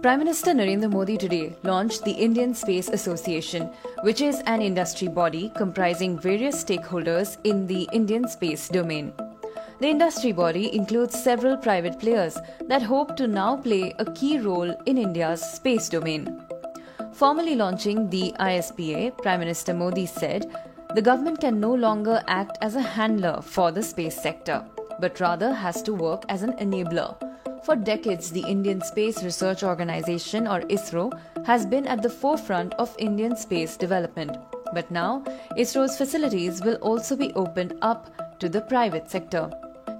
Prime Minister Narendra Modi today launched the Indian Space Association, which is an industry body comprising various stakeholders in the Indian space domain. The industry body includes several private players that hope to now play a key role in India's space domain. Formally launching the ISPA, Prime Minister Modi said, the government can no longer act as a handler for the space sector, but rather has to work as an enabler. For decades, the Indian Space Research Organisation, or ISRO, has been at the forefront of Indian space development. But now, ISRO's facilities will also be opened up to the private sector.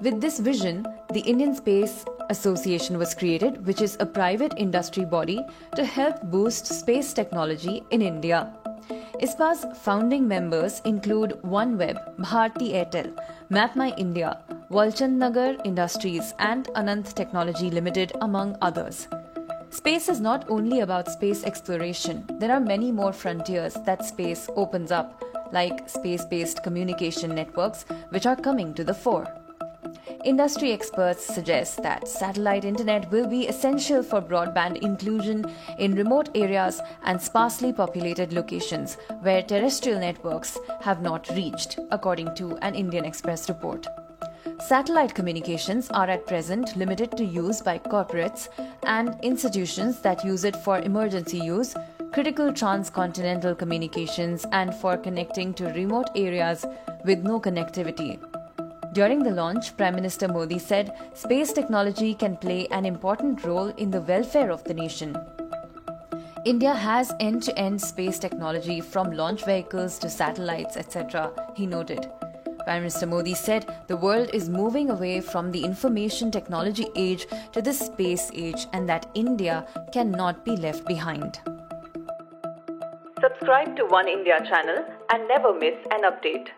With this vision, the Indian Space Association was created, which is a private industry body to help boost space technology in India. ISPA's founding members include OneWeb, Bharti Airtel, MapMyIndia, Walchand Nagar Industries and Anant Technology Limited, among others. Space is not only about space exploration. There are many more frontiers that space opens up, like space-based communication networks, which are coming to the fore. Industry experts suggest that satellite internet will be essential for broadband inclusion in remote areas and sparsely populated locations where terrestrial networks have not reached, according to an Indian Express report. Satellite communications are at present limited to use by corporates and institutions that use it for emergency use, critical transcontinental communications, and for connecting to remote areas with no connectivity. During the launch, Prime Minister Modi said space technology can play an important role in the welfare of the nation. India has end-to-end space technology from launch vehicles to satellites, etc., he noted. Prime Minister Modi said the world is moving away from the information technology age to the space age and that India cannot be left behind. Subscribe to One India channel and never miss an update.